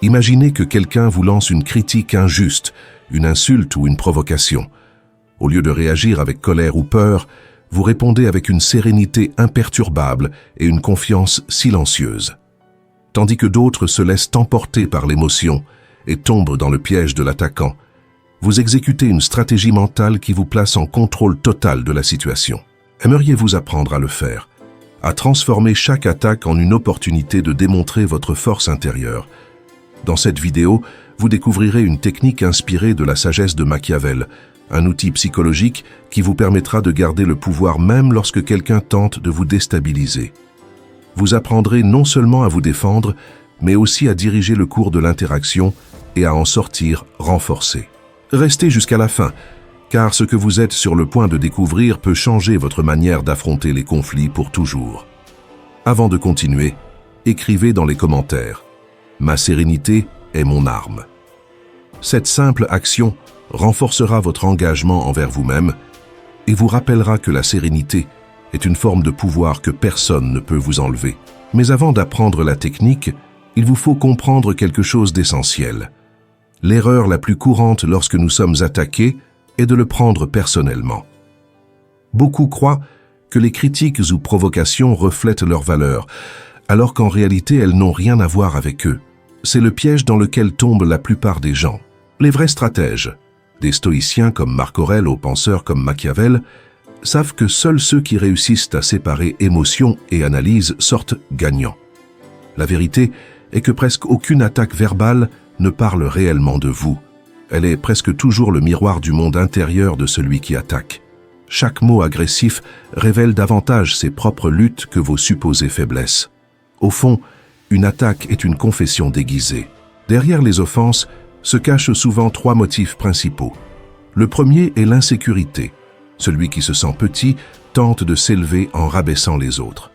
Imaginez que quelqu'un vous lance une critique injuste, une insulte ou une provocation. Au lieu de réagir avec colère ou peur, vous répondez avec une sérénité imperturbable et une confiance silencieuse. Tandis que d'autres se laissent emporter par l'émotion et tombent dans le piège de l'attaquant, vous exécutez une stratégie mentale qui vous place en contrôle total de la situation. Aimeriez-vous apprendre à le faire, à transformer chaque attaque en une opportunité de démontrer votre force intérieure? Dans cette vidéo, vous découvrirez une technique inspirée de la sagesse de Machiavel, un outil psychologique qui vous permettra de garder le pouvoir même lorsque quelqu'un tente de vous déstabiliser. Vous apprendrez non seulement à vous défendre, mais aussi à diriger le cours de l'interaction et à en sortir renforcé. Restez jusqu'à la fin, car ce que vous êtes sur le point de découvrir peut changer votre manière d'affronter les conflits pour toujours. Avant de continuer, écrivez dans les commentaires « Ma sérénité est mon arme ». Cette simple action renforcera votre engagement envers vous-même et vous rappellera que la sérénité est une forme de pouvoir que personne ne peut vous enlever. Mais avant d'apprendre la technique, il vous faut comprendre quelque chose d'essentiel. L'erreur la plus courante lorsque nous sommes attaqués est de le prendre personnellement. Beaucoup croient que les critiques ou provocations reflètent leur valeur, alors qu'en réalité elles n'ont rien à voir avec eux. C'est le piège dans lequel tombent la plupart des gens. Les vrais stratèges, des stoïciens comme Marc Aurèle aux penseurs comme Machiavel, savent que seuls ceux qui réussissent à séparer émotion et analyse sortent gagnants. La vérité est que presque aucune attaque verbale ne parle réellement de vous. Elle est presque toujours le miroir du monde intérieur de celui qui attaque. Chaque mot agressif révèle davantage ses propres luttes que vos supposées faiblesses. Au fond, une attaque est une confession déguisée. Derrière les offenses se cachent souvent trois motifs principaux. Le premier est l'insécurité. Celui qui se sent petit tente de s'élever en rabaissant les autres.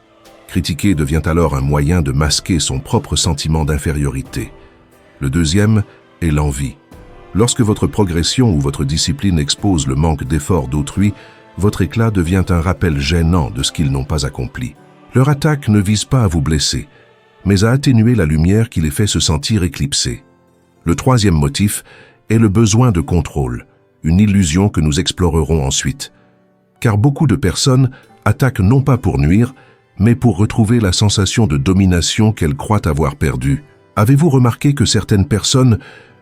Critiquer devient alors un moyen de masquer son propre sentiment d'infériorité. Le deuxième est l'envie. Lorsque votre progression ou votre discipline expose le manque d'effort d'autrui, votre éclat devient un rappel gênant de ce qu'ils n'ont pas accompli. Leur attaque ne vise pas à vous blesser, mais à atténuer la lumière qui les fait se sentir éclipsés. Le troisième motif est le besoin de contrôle, une illusion que nous explorerons ensuite. Car beaucoup de personnes attaquent non pas pour nuire, mais pour retrouver la sensation de domination qu'elles croient avoir perdue. Avez-vous remarqué que certaines personnes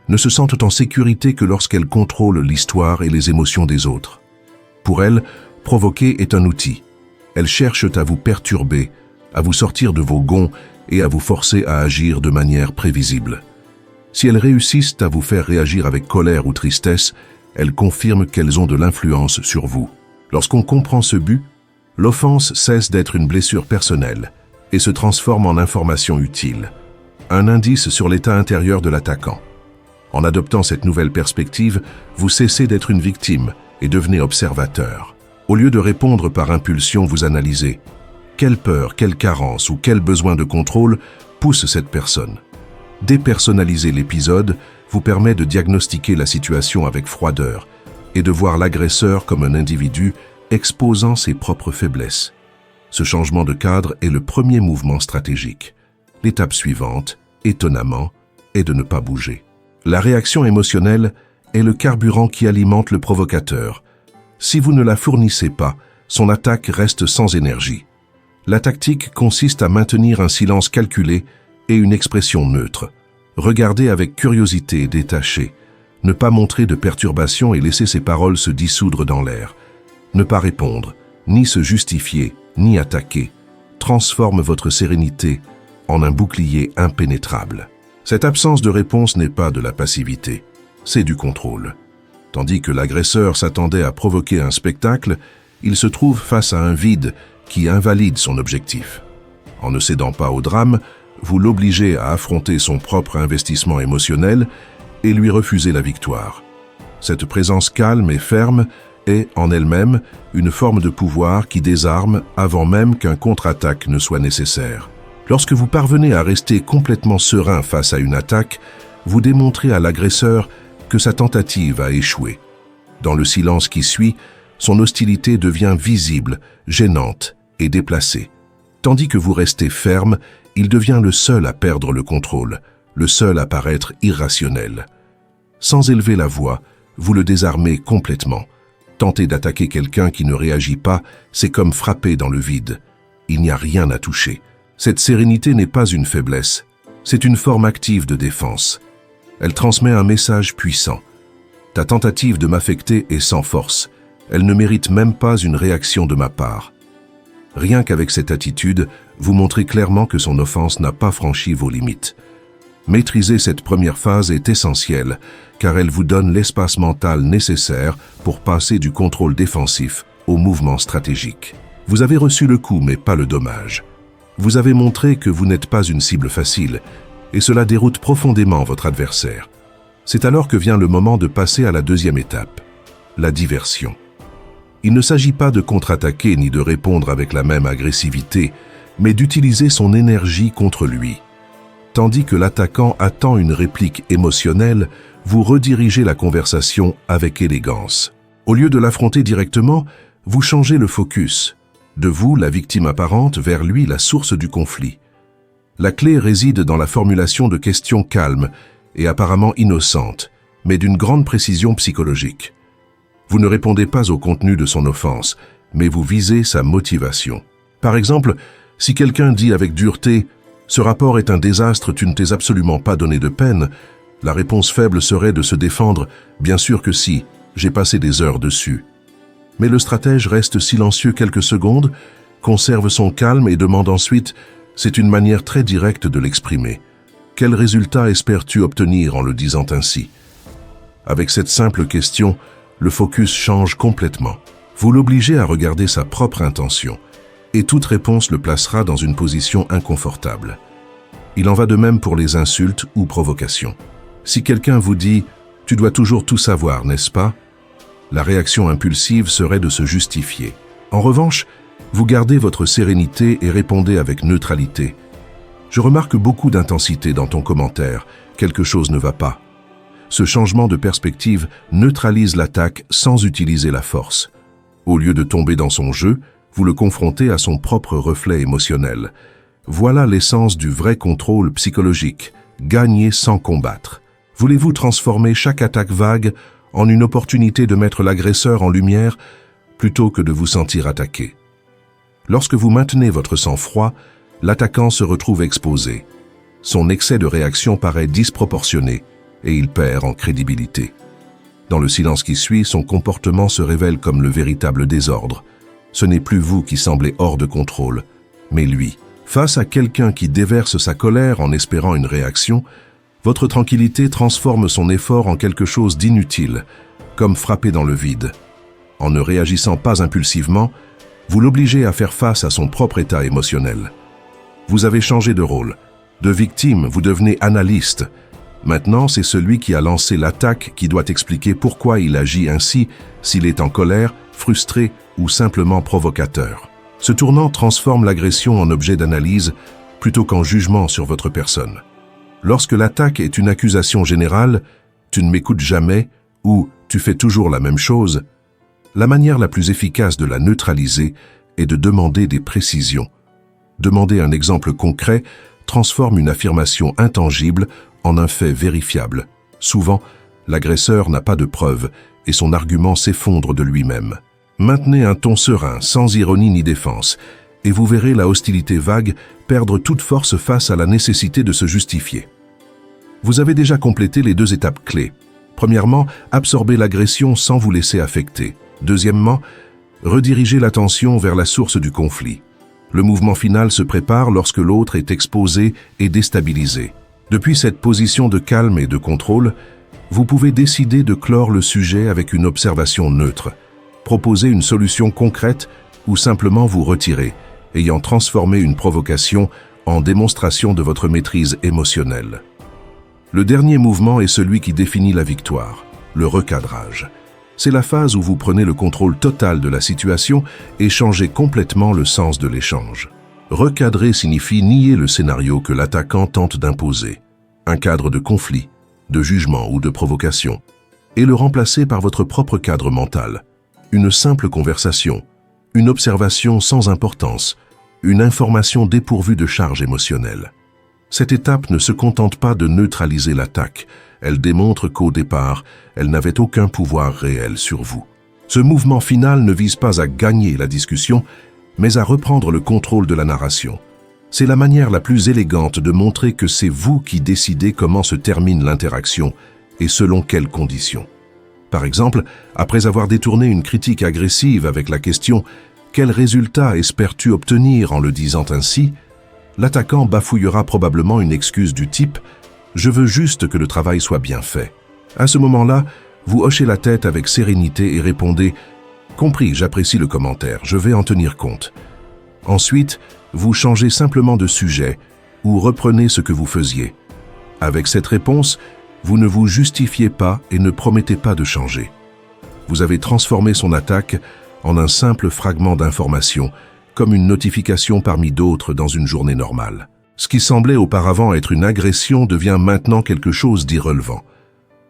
ne se sentent en sécurité que lorsqu'elles contrôlent l'histoire et les émotions des autres? Pour elles, provoquer est un outil. Elles cherchent à vous perturber, à vous sortir de vos gonds et à vous forcer à agir de manière prévisible. Si elles réussissent à vous faire réagir avec colère ou tristesse, elles confirment qu'elles ont de l'influence sur vous. Lorsqu'on comprend ce but, l'offense cesse d'être une blessure personnelle et se transforme en information utile, un indice sur l'état intérieur de l'attaquant. En adoptant cette nouvelle perspective, vous cessez d'être une victime et devenez observateur. Au lieu de répondre par impulsion, vous analysez. Quelle peur, quelle carence ou quel besoin de contrôle pousse cette personne? Dépersonnaliser l'épisode vous permet de diagnostiquer la situation avec froideur et de voir l'agresseur comme un individu exposant ses propres faiblesses. Ce changement de cadre est le premier mouvement stratégique. L'étape suivante, étonnamment, est de ne pas bouger. La réaction émotionnelle est le carburant qui alimente le provocateur. Si vous ne la fournissez pas, son attaque reste sans énergie. La tactique consiste à maintenir un silence calculé et une expression neutre. Regardez avec curiosité détachée. Ne pas montrer de perturbation et laisser ses paroles se dissoudre dans l'air. Ne pas répondre, ni se justifier, ni attaquer, transforme votre sérénité en un bouclier impénétrable. Cette absence de réponse n'est pas de la passivité, c'est du contrôle. Tandis que l'agresseur s'attendait à provoquer un spectacle, il se trouve face à un vide qui invalide son objectif. En ne cédant pas au drame, vous l'obligez à affronter son propre investissement émotionnel et lui refuser la victoire. Cette présence calme et ferme est, en elle-même, une forme de pouvoir qui désarme avant même qu'un contre-attaque ne soit nécessaire. Lorsque vous parvenez à rester complètement serein face à une attaque, vous démontrez à l'agresseur que sa tentative a échoué. Dans le silence qui suit, son hostilité devient visible, gênante et déplacée. Tandis que vous restez ferme, il devient le seul à perdre le contrôle, le seul à paraître irrationnel. Sans élever la voix, vous le désarmez complètement. Tenter d'attaquer quelqu'un qui ne réagit pas, c'est comme frapper dans le vide. Il n'y a rien à toucher. Cette sérénité n'est pas une faiblesse, c'est une forme active de défense. Elle transmet un message puissant. Ta tentative de m'affecter est sans force. Elle ne mérite même pas une réaction de ma part. Rien qu'avec cette attitude, vous montrez clairement que son offense n'a pas franchi vos limites. Maîtriser cette première phase est essentielle, car elle vous donne l'espace mental nécessaire pour passer du contrôle défensif au mouvement stratégique. Vous avez reçu le coup, mais pas le dommage. Vous avez montré que vous n'êtes pas une cible facile, et cela déroute profondément votre adversaire. C'est alors que vient le moment de passer à la deuxième étape, la diversion. Il ne s'agit pas de contre-attaquer ni de répondre avec la même agressivité, mais d'utiliser son énergie contre lui. Tandis que l'attaquant attend une réplique émotionnelle, vous redirigez la conversation avec élégance. Au lieu de l'affronter directement, vous changez le focus. De vous, la victime apparente, vers lui, la source du conflit. La clé réside dans la formulation de questions calmes et apparemment innocentes, mais d'une grande précision psychologique. Vous ne répondez pas au contenu de son offense, mais vous visez sa motivation. Par exemple, si quelqu'un dit avec dureté « Ce rapport est un désastre, tu ne t'es absolument pas donné de peine », la réponse faible serait de se défendre « Bien sûr que si, j'ai passé des heures dessus ». Mais le stratège reste silencieux quelques secondes, conserve son calme et demande ensuite « C'est une manière très directe de l'exprimer. Quel résultat espères-tu obtenir en le disant ainsi ?» Avec cette simple question, le focus change complètement. Vous l'obligez à regarder sa propre intention, et toute réponse le placera dans une position inconfortable. Il en va de même pour les insultes ou provocations. Si quelqu'un vous dit « Tu dois toujours tout savoir, n'est-ce pas ?» la réaction impulsive serait de se justifier. En revanche, vous gardez votre sérénité et répondez avec neutralité. « Je remarque beaucoup d'intensité dans ton commentaire, quelque chose ne va pas. » Ce changement de perspective neutralise l'attaque sans utiliser la force. Au lieu de tomber dans son jeu, vous le confrontez à son propre reflet émotionnel. Voilà l'essence du vrai contrôle psychologique, gagner sans combattre. Voulez-vous transformer chaque attaque vague en une opportunité de mettre l'agresseur en lumière plutôt que de vous sentir attaqué? Lorsque vous maintenez votre sang-froid, l'attaquant se retrouve exposé. Son excès de réaction paraît disproportionné et il perd en crédibilité. Dans le silence qui suit, son comportement se révèle comme le véritable désordre. Ce n'est plus vous qui semblez hors de contrôle, mais lui. Face à quelqu'un qui déverse sa colère en espérant une réaction, votre tranquillité transforme son effort en quelque chose d'inutile, comme frapper dans le vide. En ne réagissant pas impulsivement, vous l'obligez à faire face à son propre état émotionnel. Vous avez changé de rôle. De victime, vous devenez analyste. Maintenant, c'est celui qui a lancé l'attaque qui doit expliquer pourquoi il agit ainsi, s'il est en colère, frustré ou simplement provocateur. Ce tournant transforme l'agression en objet d'analyse plutôt qu'en jugement sur votre personne. Lorsque l'attaque est une accusation générale, « tu ne m'écoutes jamais » ou « tu fais toujours la même chose », la manière la plus efficace de la neutraliser est de demander des précisions. Demander un exemple concret transforme une affirmation intangible en un fait vérifiable. Souvent, l'agresseur n'a pas de preuves et son argument s'effondre de lui-même. Maintenez un ton serein, sans ironie ni défense, et vous verrez la hostilité vague perdre toute force face à la nécessité de se justifier. Vous avez déjà complété les deux étapes clés. Premièrement, absorber l'agression sans vous laisser affecter. Deuxièmement, rediriger l'attention vers la source du conflit. Le mouvement final se prépare lorsque l'autre est exposé et déstabilisé. Depuis cette position de calme et de contrôle, vous pouvez décider de clore le sujet avec une observation neutre, proposer une solution concrète ou simplement vous retirer, ayant transformé une provocation en démonstration de votre maîtrise émotionnelle. Le dernier mouvement est celui qui définit la victoire, le recadrage. C'est la phase où vous prenez le contrôle total de la situation et changez complètement le sens de l'échange. Recadrer signifie nier le scénario que l'attaquant tente d'imposer, un cadre de conflit, de jugement ou de provocation, et le remplacer par votre propre cadre mental, une simple conversation, une observation sans importance, une information dépourvue de charge émotionnelle. Cette étape ne se contente pas de neutraliser l'attaque, elle démontre qu'au départ, elle n'avait aucun pouvoir réel sur vous. Ce mouvement final ne vise pas à gagner la discussion, mais à reprendre le contrôle de la narration. C'est la manière la plus élégante de montrer que c'est vous qui décidez comment se termine l'interaction et selon quelles conditions. Par exemple, après avoir détourné une critique agressive avec la question « Quel résultat espères-tu obtenir en le disant ainsi ?», l'attaquant bafouillera probablement une excuse du type « Je veux juste que le travail soit bien fait ». À ce moment-là, vous hochez la tête avec sérénité et répondez « Compris, j'apprécie le commentaire, je vais en tenir compte ». Ensuite, vous changez simplement de sujet ou reprenez ce que vous faisiez. Avec cette réponse, vous ne vous justifiez pas et ne promettez pas de changer. Vous avez transformé son attaque en un simple fragment d'information, comme une notification parmi d'autres dans une journée normale. Ce qui semblait auparavant être une agression devient maintenant quelque chose d'irrelevant.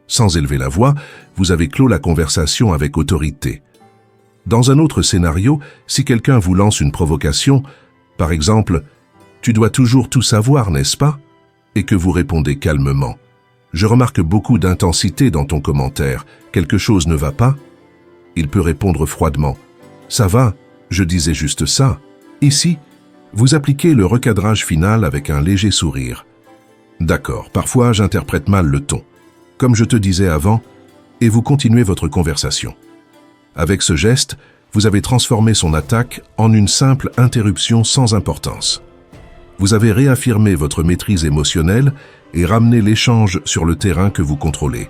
Sans élever la voix, vous avez clos la conversation avec autorité. Dans un autre scénario, si quelqu'un vous lance une provocation, par exemple « Tu dois toujours tout savoir, n'est-ce pas ?» et que vous répondez calmement « Je remarque beaucoup d'intensité dans ton commentaire, quelque chose ne va pas ?» Il peut répondre froidement « Ça va, je disais juste ça. » Ici, vous appliquez le recadrage final avec un léger sourire. « D'accord, parfois j'interprète mal le ton. Comme je te disais avant, et vous continuez votre conversation. » Avec ce geste, vous avez transformé son attaque en une simple interruption sans importance. Vous avez réaffirmé votre maîtrise émotionnelle et ramené l'échange sur le terrain que vous contrôlez.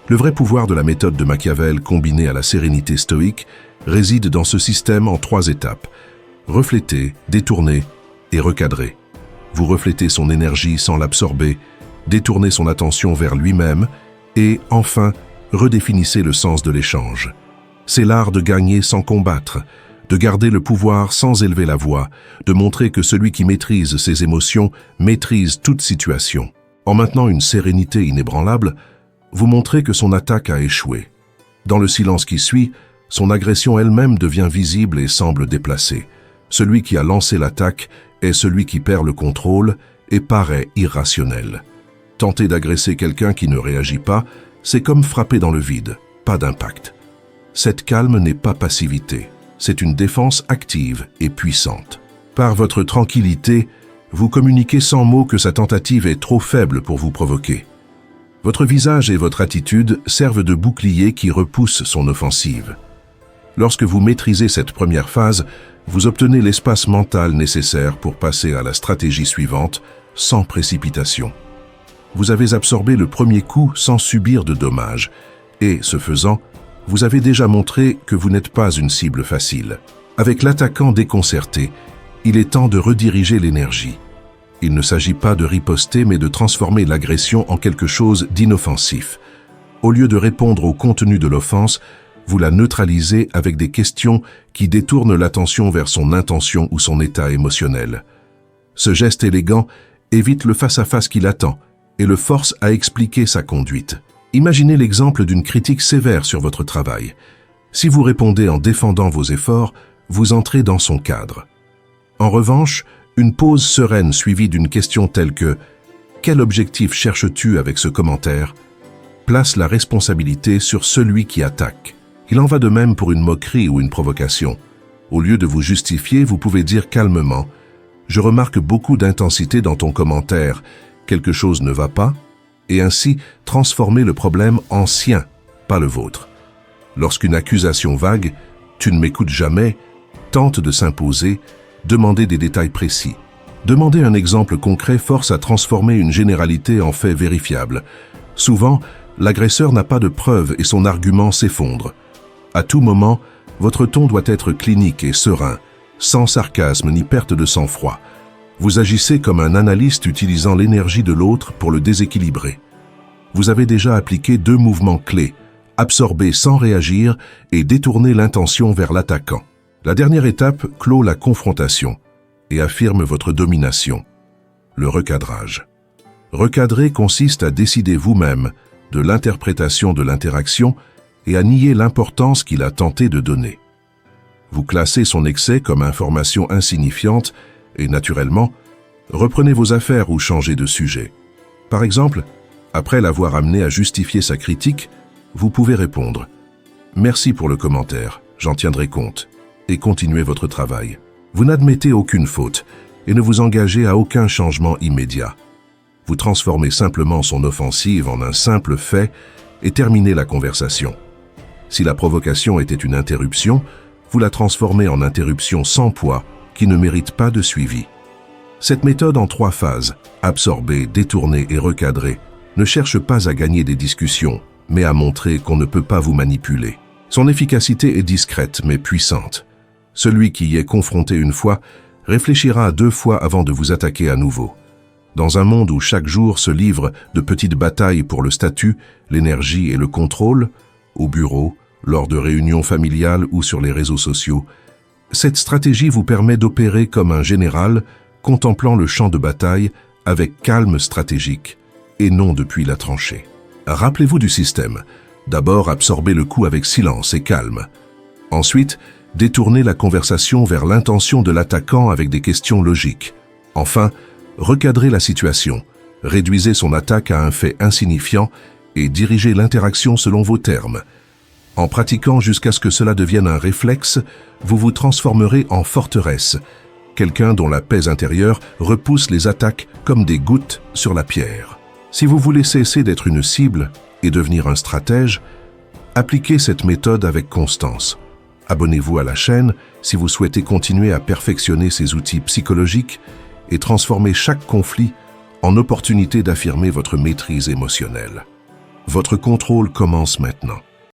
Le vrai pouvoir de la méthode de Machiavel combinée à la sérénité stoïque réside dans ce système en 3 étapes. Refléter, détourner et recadrer. Vous reflétez son énergie sans l'absorber, détournez son attention vers lui-même et, enfin, redéfinissez le sens de l'échange. C'est l'art de gagner sans combattre, de garder le pouvoir sans élever la voix, de montrer que celui qui maîtrise ses émotions maîtrise toute situation. En maintenant une sérénité inébranlable, vous montrez que son attaque a échoué. Dans le silence qui suit, son agression elle-même devient visible et semble déplacée. Celui qui a lancé l'attaque est celui qui perd le contrôle et paraît irrationnel. Tenter d'agresser quelqu'un qui ne réagit pas, c'est comme frapper dans le vide, pas d'impact. Cette calme n'est pas passivité, c'est une défense active et puissante. Par votre tranquillité, vous communiquez sans mots que sa tentative est trop faible pour vous provoquer. Votre visage et votre attitude servent de bouclier qui repousse son offensive. Lorsque vous maîtrisez cette première phase, vous obtenez l'espace mental nécessaire pour passer à la stratégie suivante, sans précipitation. Vous avez absorbé le premier coup sans subir de dommages, et, ce faisant, vous avez déjà montré que vous n'êtes pas une cible facile. Avec l'attaquant déconcerté, il est temps de rediriger l'énergie. Il ne s'agit pas de riposter, mais de transformer l'agression en quelque chose d'inoffensif. Au lieu de répondre au contenu de l'offense, vous la neutralisez avec des questions qui détournent l'attention vers son intention ou son état émotionnel. Ce geste élégant évite le face-à-face qui l'attend et le force à expliquer sa conduite. Imaginez l'exemple d'une critique sévère sur votre travail. Si vous répondez en défendant vos efforts, vous entrez dans son cadre. En revanche, une pause sereine suivie d'une question telle que « Quel objectif cherches-tu avec ce commentaire ?» place la responsabilité sur celui qui attaque. Il en va de même pour une moquerie ou une provocation. Au lieu de vous justifier, vous pouvez dire calmement « Je remarque beaucoup d'intensité dans ton commentaire. Quelque chose ne va pas ?» et ainsi transformer le problème en sien, pas le vôtre. Lorsqu'une accusation vague « Tu ne m'écoutes jamais » tente de s'imposer, demandez des détails précis. Demander un exemple concret force à transformer une généralité en fait vérifiable. Souvent, l'agresseur n'a pas de preuves et son argument s'effondre. À tout moment, votre ton doit être clinique et serein, sans sarcasme ni perte de sang-froid. Vous agissez comme un analyste utilisant l'énergie de l'autre pour le déséquilibrer. Vous avez déjà appliqué 2 mouvements clés, absorber sans réagir et détourner l'intention vers l'attaquant. La dernière étape clôt la confrontation et affirme votre domination, le recadrage. Recadrer consiste à décider vous-même de l'interprétation de l'interaction et à nier l'importance qu'il a tenté de donner. Vous classez son excès comme information insignifiante et, naturellement, Reprenez vos affaires ou changez de sujet. Par exemple, après l'avoir amené à justifier sa critique, vous pouvez répondre « Merci pour le commentaire, j'en tiendrai compte » et continuez votre travail. Vous n'admettez aucune faute et ne vous engagez à aucun changement immédiat. Vous transformez simplement son offensive en un simple fait et terminez la conversation. Si la provocation était une interruption, vous la transformez en interruption sans poids qui ne mérite pas de suivi. Cette méthode en 3 phases, absorber, détourner et recadrer, ne cherche pas à gagner des discussions, mais à montrer qu'on ne peut pas vous manipuler. Son efficacité est discrète mais puissante. Celui qui y est confronté une fois réfléchira à 2 fois avant de vous attaquer à nouveau. Dans un monde où chaque jour se livre de petites batailles pour le statut, l'énergie et le contrôle, au bureau, lors de réunions familiales ou sur les réseaux sociaux, cette stratégie vous permet d'opérer comme un général contemplant le champ de bataille avec calme stratégique et non depuis la tranchée. Rappelez-vous du système. D'abord, absorbez le coup avec silence et calme. Ensuite, détournez la conversation vers l'intention de l'attaquant avec des questions logiques. Enfin, recadrez la situation, réduisez son attaque à un fait insignifiant et dirigez l'interaction selon vos termes. En pratiquant jusqu'à ce que cela devienne un réflexe, vous vous transformerez en forteresse, quelqu'un dont la paix intérieure repousse les attaques comme des gouttes sur la pierre. Si vous voulez cesser d'être une cible et devenir un stratège, appliquez cette méthode avec constance. Abonnez-vous à la chaîne si vous souhaitez continuer à perfectionner ces outils psychologiques et transformer chaque conflit en opportunité d'affirmer votre maîtrise émotionnelle. Votre contrôle commence maintenant.